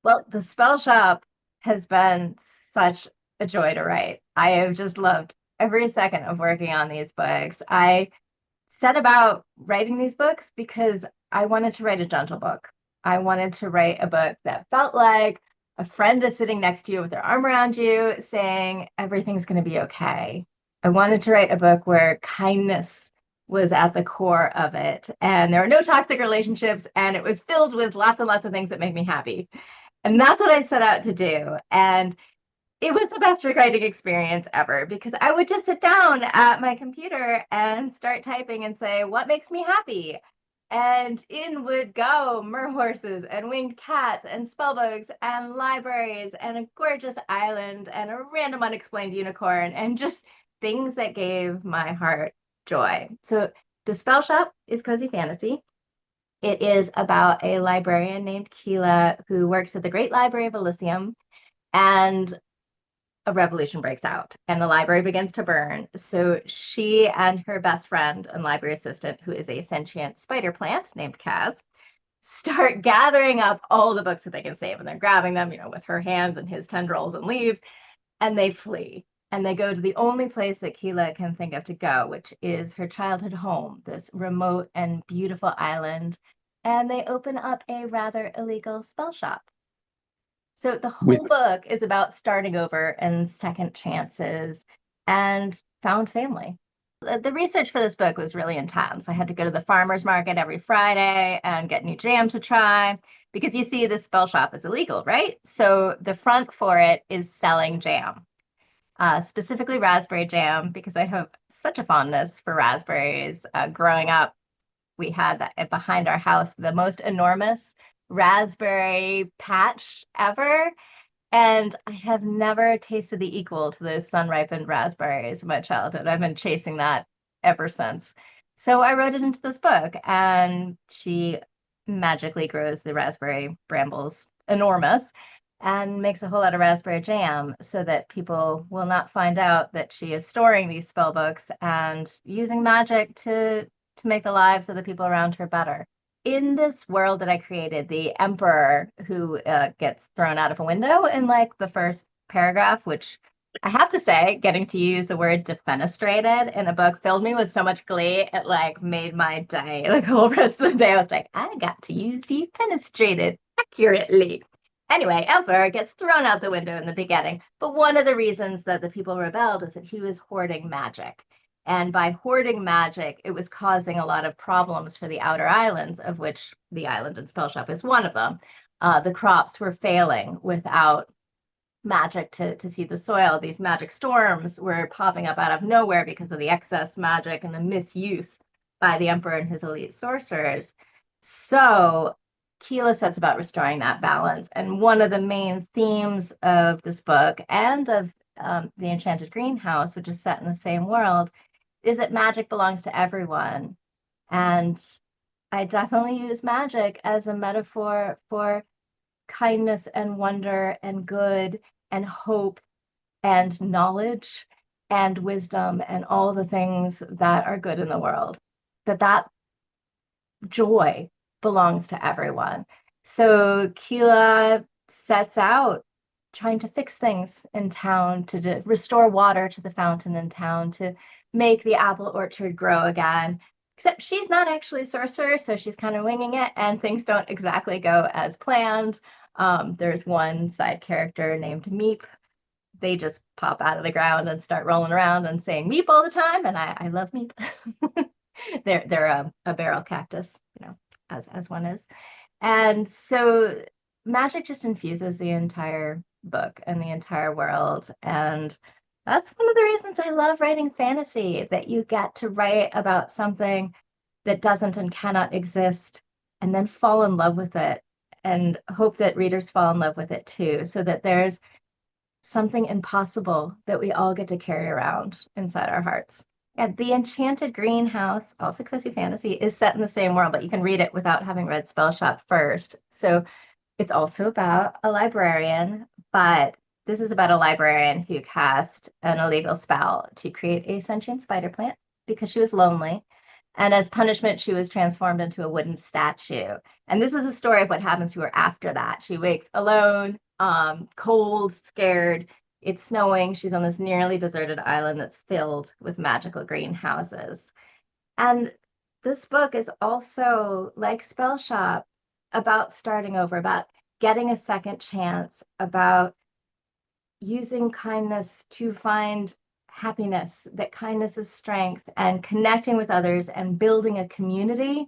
Well, the Spell Shop has been such a joy to write. I have just loved every second of working on these books. I set about writing these books because I wanted to write a gentle book. I wanted to write a book that felt like a friend is sitting next to you with their arm around you saying everything's going to be okay. I wanted to write a book where kindness was at the core of it and there were no toxic relationships and it was filled with lots and lots of things that make me happy. And that's what I set out to do. And it was the best writing experience ever because I would just sit down at my computer and start typing and say, what makes me happy? And in would go mer horses and winged cats and spellbooks and libraries and a gorgeous island and a random unexplained unicorn and just things that gave my heart joy. So the spell shop is cozy fantasy. It is about a librarian named Keela who works at the Great Library of Elysium, and a revolution breaks out and the library begins to burn. So she and her best friend and library assistant, who is a sentient spider plant named Kaz, start gathering up all the books that they can save. And they're grabbing them, with her hands and his tendrils and leaves, and they flee. And they go to the only place that Keela can think of to go, which is her childhood home, this remote and beautiful island. And they open up a rather illegal spell shop. So the With whole book is about starting over and second chances and found family. The research for this book was really intense. I had to go to the farmer's market every Friday and get new jam to try because you see, the spell shop is illegal, right? So the front for it is selling jam, specifically raspberry jam, because I have such a fondness for raspberries. Growing up, we had behind our house the most enormous raspberry patch ever. And I have never tasted the equal to those sun-ripened raspberries in my childhood. I've been chasing that ever since. So I wrote it into this book, and she magically grows the raspberry brambles enormous and makes a whole lot of raspberry jam so that people will not find out that she is storing these spell books and using magic to make the lives of the people around her better. In this world that I created, the emperor who gets thrown out of a window in like the first paragraph, which I have to say, getting to use the word defenestrated in a book filled me with so much glee. It like made my day. Like the whole rest of the day, I was like, I got to use defenestrated accurately. Anyway, Emperor gets thrown out the window in the beginning. But one of the reasons that the people rebelled is that he was hoarding magic. And by hoarding magic, it was causing a lot of problems for the outer islands, of which the island in Spellshop is one of them. The crops were failing without magic to seed the soil. These magic storms were popping up out of nowhere because of the excess magic and the misuse by the emperor and his elite sorcerers. So Keela sets about restoring that balance. And one of the main themes of this book and of the Enchanted Greenhouse, which is set in the same world, is that magic belongs to everyone. And I definitely use magic as a metaphor for kindness and wonder and good and hope and knowledge and wisdom and all the things that are good in the world. That joy belongs to everyone. So Keela sets out trying to fix things in town, to restore water to the fountain in town, to make the apple orchard grow again. Except she's not actually a sorcerer, so she's kind of winging it, and things don't exactly go as planned. There's one side character named Meep. They just pop out of the ground and start rolling around and saying Meep all the time, and I love Meep. They're a barrel cactus, as one is. And so magic just infuses the entire book and the entire world. And that's one of the reasons I love writing fantasy, that you get to write about something that doesn't and cannot exist and then fall in love with it and hope that readers fall in love with it too, so that there's something impossible that we all get to carry around inside our hearts. Yeah, the Enchanted Greenhouse, also cozy fantasy, is set in the same world, but you can read it without having read Spellshop first. So it's also about a librarian, but this is about a librarian who cast an illegal spell to create a sentient spider plant because she was lonely. And as punishment, she was transformed into a wooden statue. And this is a story of what happens to her after that. She wakes alone, cold, scared. It's snowing. She's on this nearly deserted island that's filled with magical greenhouses. And this book is also, like Spellshop, about starting over, about getting a second chance, about using kindness to find happiness, that kindness is strength, and connecting with others and building a community.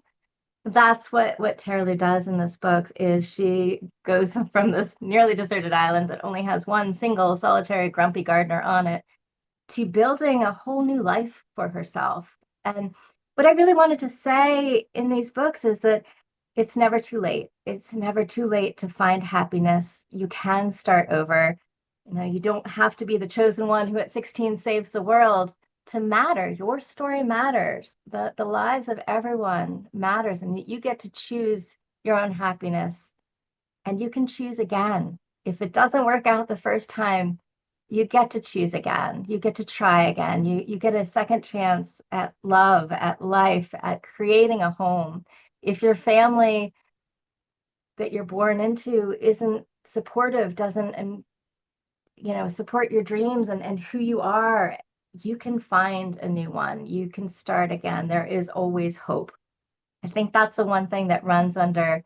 That's what Tara Lou does in this book is she goes from this nearly deserted island that only has one single solitary grumpy gardener on it to building a whole new life for herself. And what I really wanted to say in these books is that it's never too late. It's never too late to find happiness. You can start over. You don't have to be the chosen one who at 16 saves the world to matter. Your story matters. The lives of everyone matters, and you get to choose your own happiness, and you can choose again. If it doesn't work out the first time, you get to choose again. You get to try again. You get a second chance at love, at life, at creating a home. If your family that you're born into isn't supportive, doesn't and support your dreams and who you are, you can find a new one. You can start again. There is always hope. I think that's the one thing that runs under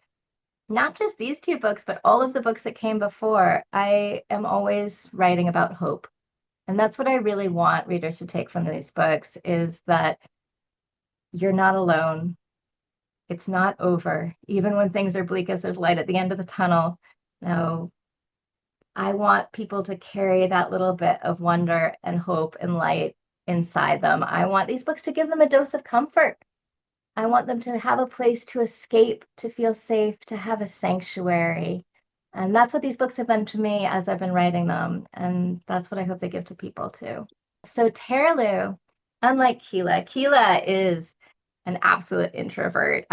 not just these two books, but all of the books that came before. I am always writing about hope. And that's what I really want readers to take from these books is that you're not alone. It's not over. Even when things are bleak as there's light at the end of the tunnel. No, I want people to carry that little bit of wonder and hope and light inside them. I want these books to give them a dose of comfort. I want them to have a place to escape, to feel safe, to have a sanctuary. And that's what these books have done to me as I've been writing them. And that's what I hope they give to people too. So Tara Lou, unlike Keela is an absolute introvert.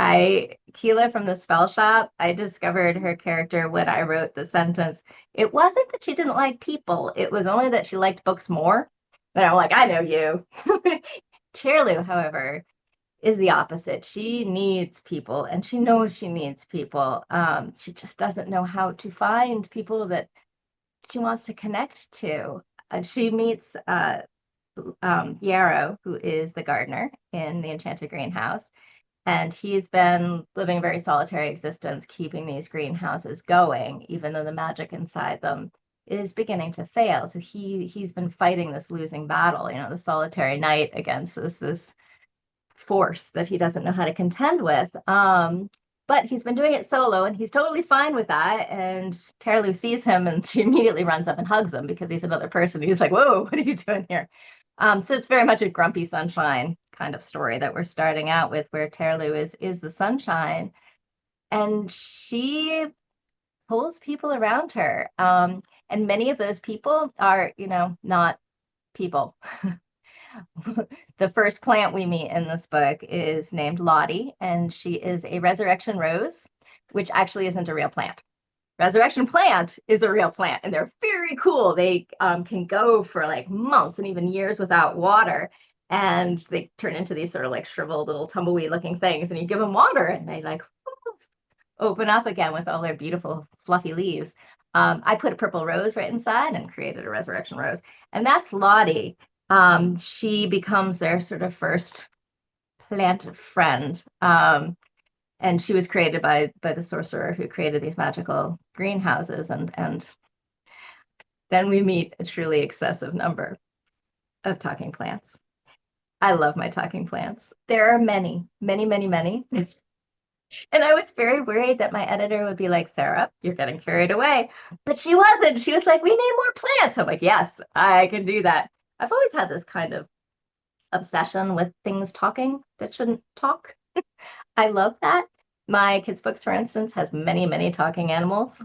Keela from the Spell Shop, I discovered her character when I wrote the sentence. It wasn't that she didn't like people, it was only that she liked books more. And I'm like, I know you. Tara Lou, however, is the opposite. She needs people and she knows she needs people. She just doesn't know how to find people that she wants to connect to. She meets Yarrow, who is the gardener in the Enchanted greenhouse. And he's been living a very solitary existence, keeping these greenhouses going, even though the magic inside them is beginning to fail. So he's been fighting this losing battle, the solitary knight against this force that he doesn't know how to contend with. But he's been doing it solo and he's totally fine with that. And Tara Lou sees him and she immediately runs up and hugs him because he's another person. He's like, whoa, what are you doing here? So it's very much a grumpy sunshine kind of story that we're starting out with, where Tara Lou is the sunshine, and she pulls people around her. And many of those people are, not people. The first plant we meet in this book is named Lottie, and she is a resurrection rose, which actually isn't a real plant. Resurrection plant is a real plant, and they're very cool. They can go for like months and even years without water, and they turn into these sort of like shriveled little tumbleweed looking things, and you give them water and they like open up again with all their beautiful fluffy leaves. I put a purple rose right inside and created a resurrection rose, and that's Lottie. She becomes their sort of first plant friend. And she was created by the sorcerer who created these magical greenhouses. And then we meet a truly excessive number of talking plants. I love my talking plants. There are many, many, many, many. And I was very worried that my editor would be like, Sarah, you're getting carried away. But she wasn't. She was like, we need more plants. I'm like, yes, I can do that. I've always had this kind of obsession with things talking that shouldn't talk. I love that. My kids' books, for instance, has many, many talking animals.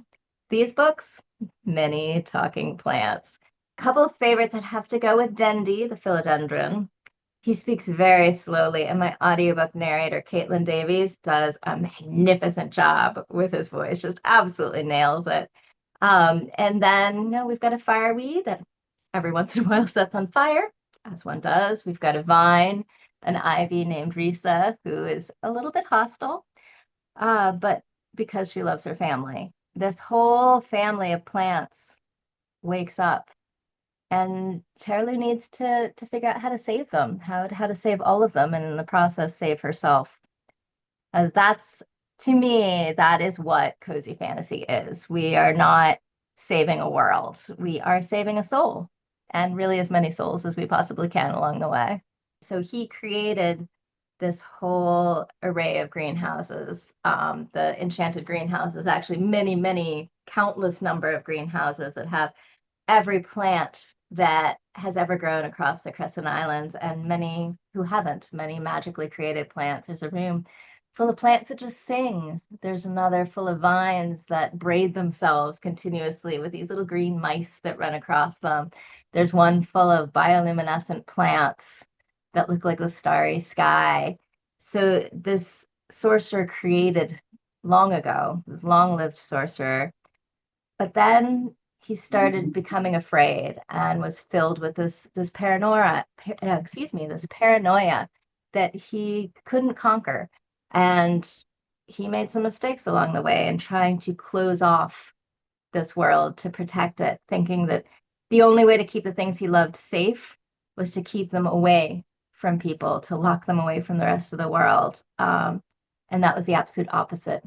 These books, many talking plants. A couple of favorites that have to go with Dendy, the philodendron. He speaks very slowly, and my audiobook narrator, Caitlin Davies, does a magnificent job with his voice, just absolutely nails it. And then, we've got a fireweed that every once in a while sets on fire, as one does. We've got a vine an ivy named Risa, who is a little bit hostile, but because she loves her family. This whole family of plants wakes up, and Terlu needs to figure out how to save them, how to save all of them, and in the process save herself. As that's to me, that is what cozy fantasy is. We are not saving a world. We are saving a soul, and really as many souls as we possibly can along the way. So he created this whole array of greenhouses. The Enchanted greenhouse is actually many, many, countless number of greenhouses that have every plant that has ever grown across the Crescent Islands, and many who haven't, many magically created plants. There's a room full of plants that just sing. There's another full of vines that braid themselves continuously with these little green mice that run across them. There's one full of bioluminescent plants that look like the starry sky. So this sorcerer created long ago, this long-lived sorcerer, but then he started becoming afraid and was filled with this paranoia that he couldn't conquer. And he made some mistakes along the way in trying to close off this world to protect it, thinking that the only way to keep the things he loved safe was to keep them away from people, to lock them away from the rest of the world. And that was the absolute opposite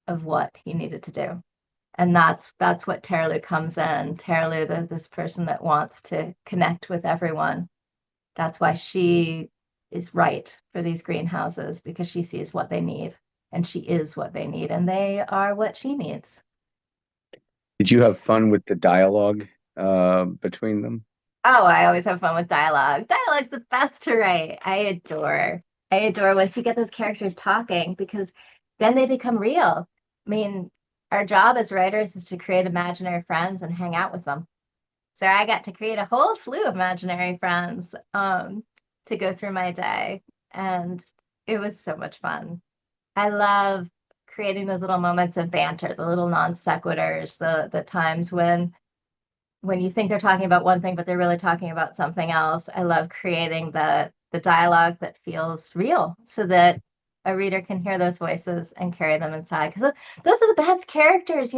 of what he needed to do. And that's what Terlu comes in. Terlu, this person that wants to connect with everyone. That's why she is right for these greenhouses, because she sees what they need, and she is what they need, and they are what she needs. Did you have fun with the dialogue between them? Oh, I always have fun with dialogue. Dialogue's the best to write. I adore once you get those characters talking, because then they become real. I mean, our job as writers is to create imaginary friends and hang out with them. So I got to create a whole slew of imaginary friends to go through my day, and it was so much fun. I love creating those little moments of banter, the little non sequiturs, the times when you think they're talking about one thing, but they're really talking about something else. I love creating the dialogue that feels real so that a reader can hear those voices and carry them inside. Because those are the best characters,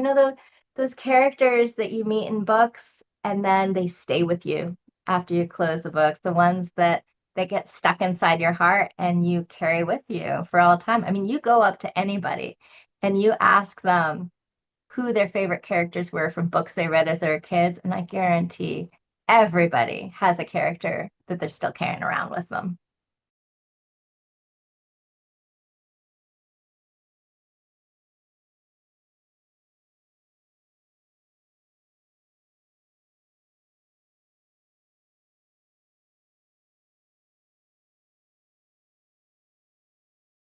those characters that you meet in books and then they stay with you after you close the books, the ones that get stuck inside your heart and you carry with you for all time. I mean, you go up to anybody and you ask them who their favorite characters were from books they read as they were kids, and I guarantee everybody has a character that they're still carrying around with them.